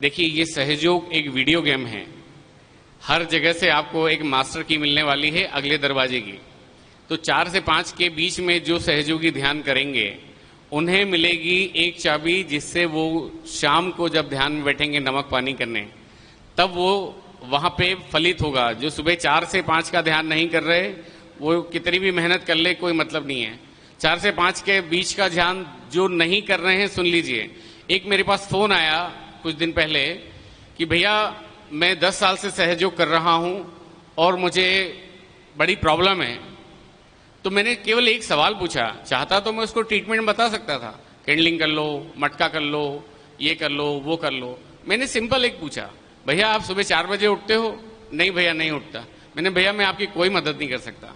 देखिए, ये सहयोग एक वीडियो गेम है। हर जगह से आपको एक मास्टर की मिलने वाली है अगले दरवाजे की। तो 4 से 5 के बीच में जो सहयोगी ध्यान करेंगे उन्हें मिलेगी एक चाबी, जिससे वो शाम को जब ध्यान में बैठेंगे नमक पानी करने, तब वो वहां पे फलित होगा। जो सुबह 4 से 5 का ध्यान नहीं कर रहे, वो कितनी भी मेहनत कर ले कोई मतलब नहीं है। 4 से 5 के बीच का ध्यान जो नहीं कर रहे हैं, सुन लीजिए। एक मेरे पास फोन आया कुछ दिन पहले कि भैया मैं 10 साल से सहयोग कर रहा हूं और मुझे बड़ी प्रॉब्लम है। तो मैंने केवल एक सवाल पूछा, चाहता तो मैं उसको ट्रीटमेंट बता सकता था, कैंडलिंग कर लो, मटका कर लो, ये कर लो, वो कर लो। मैंने सिंपल एक पूछा, भैया आप सुबह 4 बजे उठते हो? नहीं भैया नहीं उठता। मैंने, भैया मैं आपकी कोई मदद नहीं कर सकता।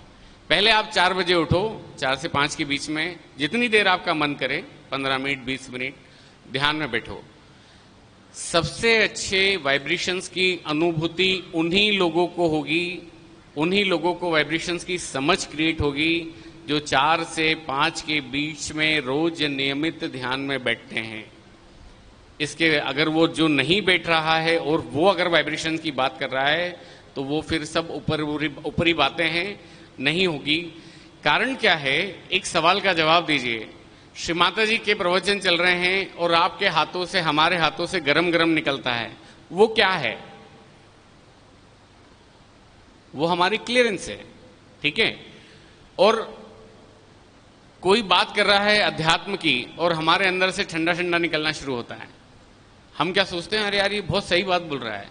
पहले आप 4 बजे उठो, 4 से 5 के बीच में जितनी देर आपका मन करे, 15 मिनट 20 मिनट ध्यान में बैठो। सबसे अच्छे वाइब्रेशंस की अनुभूति उन्हीं लोगों को होगी, उन्हीं लोगों को वाइब्रेशंस की समझ क्रिएट होगी जो 4 से 5 के बीच में रोज नियमित ध्यान में बैठते हैं। इसके अगर वो जो नहीं बैठ रहा है और वो अगर वाइब्रेशंस की बात कर रहा है, तो वो फिर सब ऊपरी बातें हैं, नहीं होगी। कारण क्या है? एक सवाल का जवाब दीजिए। श्री माता जी के प्रवचन चल रहे हैं और आपके हाथों से, हमारे हाथों से गरम गरम निकलता है, वो क्या है? वो हमारी क्लियरेंस है, ठीक है। और कोई बात कर रहा है अध्यात्म की और हमारे अंदर से ठंडा ठंडा निकलना शुरू होता है। हम क्या सोचते हैं, अरे यार ये बहुत सही बात बोल रहा है,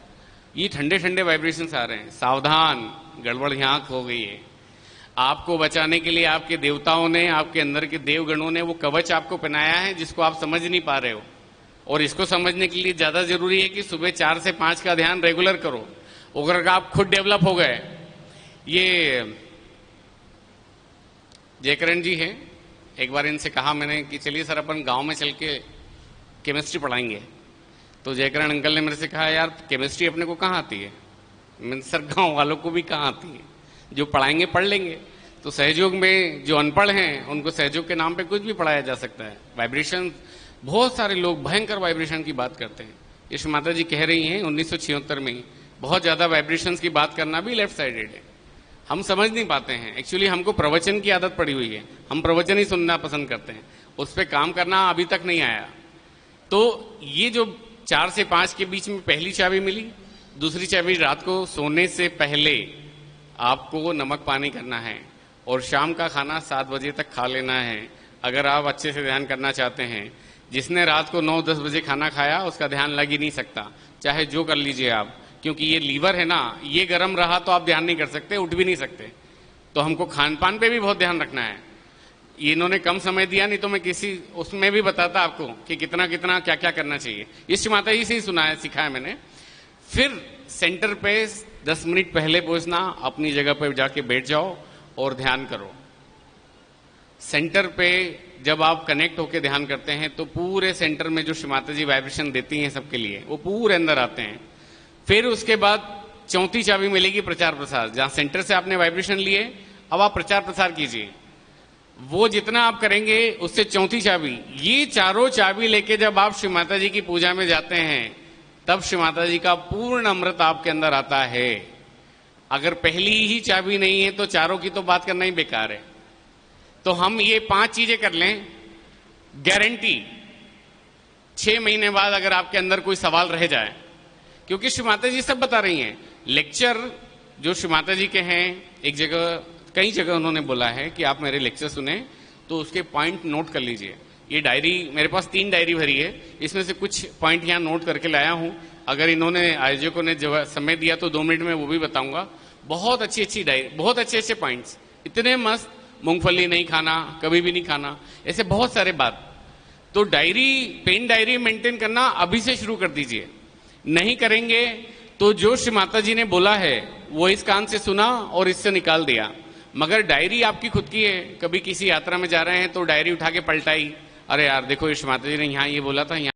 ये ठंडे ठंडे वाइब्रेशंस आ रहे हैं, सावधान, गड़बड़ यहाँ हो गई है। आपको बचाने के लिए आपके देवताओं ने, आपके अंदर के देवगणों ने वो कवच आपको पहनाया है जिसको आप समझ नहीं पा रहे हो। और इसको समझने के लिए ज्यादा जरूरी है कि सुबह 4 से 5 का ध्यान रेगुलर करो। अगर आप खुद डेवलप हो गए, ये जयकरण जी हैं, एक बार इनसे कहा मैंने कि चलिए सर अपन गांव में चल के केमिस्ट्री पढ़ाएंगे। तो जयकरण अंकल ने मेरे से कहा, यार केमिस्ट्री अपने को कहाँ आती है? मैंने, सर गांव वालों को भी कहाँ आती है, जो पढ़ाएंगे पढ़ लेंगे। तो सहयोग में जो अनपढ़ हैं उनको सहयोग के नाम पे कुछ भी पढ़ाया जा सकता है। वाइब्रेशन, बहुत सारे लोग भयंकर वाइब्रेशन की बात करते हैं। इस माता जी कह रही हैं 1976 में बहुत ज्यादा वाइब्रेशंस की बात करना भी लेफ्ट साइडेड है। हम समझ नहीं पाते हैं। एक्चुअली हमको प्रवचन की आदत पड़ी हुई है, हम प्रवचन ही सुनना पसंद करते हैं, उस पर काम करना अभी तक नहीं आया। तो ये जो 4 से 5 के बीच में पहली चाबी मिली, दूसरी चाबी रात को सोने से पहले आपको नमक पानी करना है और शाम का खाना 7 बजे तक खा लेना है। अगर आप अच्छे से ध्यान करना चाहते हैं, जिसने रात को 9-10 बजे खाना खाया उसका ध्यान लग ही नहीं सकता, चाहे जो कर लीजिए आप, क्योंकि ये लीवर है ना, ये गर्म रहा तो आप ध्यान नहीं कर सकते, उठ भी नहीं सकते। तो हमको खान पान पे भी बहुत ध्यान रखना है। इन्होंने कम समय दिया, नहीं तो मैं किसी उसमें भी बताता आपको कि कितना कितना क्या क्या करना चाहिए। इस माता जी से ही सुना है, सिखाया मैंने। फिर सेंटर पे 10 मिनट पहले पहुंचना, अपनी जगह पर जाके बैठ जाओ और ध्यान करो। सेंटर पे जब आप कनेक्ट होकर ध्यान करते हैं तो पूरे सेंटर में जो श्री माता जी वाइब्रेशन देती हैं सबके लिए, वो पूरे अंदर आते हैं। फिर उसके बाद चौथी चाबी मिलेगी प्रचार प्रसार। जहां सेंटर से आपने वाइब्रेशन लिए, अब आप प्रचार प्रसार कीजिए। वो जितना आप करेंगे उससे चौथी चाबी, ये चारों चाबी लेके जब आप श्री माता जी की पूजा में जाते हैं, तब श्री माता जी का पूर्ण अमृत आपके अंदर आता है। अगर पहली ही चाबी नहीं है तो चारों की तो बात करना ही बेकार है। तो हम ये 5 चीजें कर लें, गारंटी 6 महीने बाद अगर आपके अंदर कोई सवाल रह जाए, क्योंकि श्री माता जी सब बता रही हैं। लेक्चर जो श्री माता जी के हैं, एक जगह, कई जगह उन्होंने बोला है कि आप मेरे लेक्चर सुने तो उसके पॉइंट नोट कर लीजिए। ये डायरी मेरे पास 3 डायरी भरी है, इसमें से कुछ पॉइंट यहाँ नोट करके लाया हूं। अगर इन्होंने, आयोजकों ने समय दिया तो 2 मिनट में वो भी बताऊंगा। बहुत अच्छी अच्छी डायरी, बहुत अच्छे अच्छे पॉइंट्स, इतने मस्त। मूंगफली नहीं खाना, कभी भी नहीं खाना, ऐसे बहुत सारे बात। तो डायरी, पेन डायरी मेंटेन करना अभी से शुरू कर दीजिए। नहीं करेंगे तो जो श्री माता जी ने बोला है वो इस कान से सुना और इससे निकाल दिया। मगर डायरी आपकी खुद की है। कभी किसी यात्रा में जा रहे हैं तो डायरी उठा के पलटाई, अरे यार देखो श्री माता जी ने यहाँ ये बोला था, यहाँ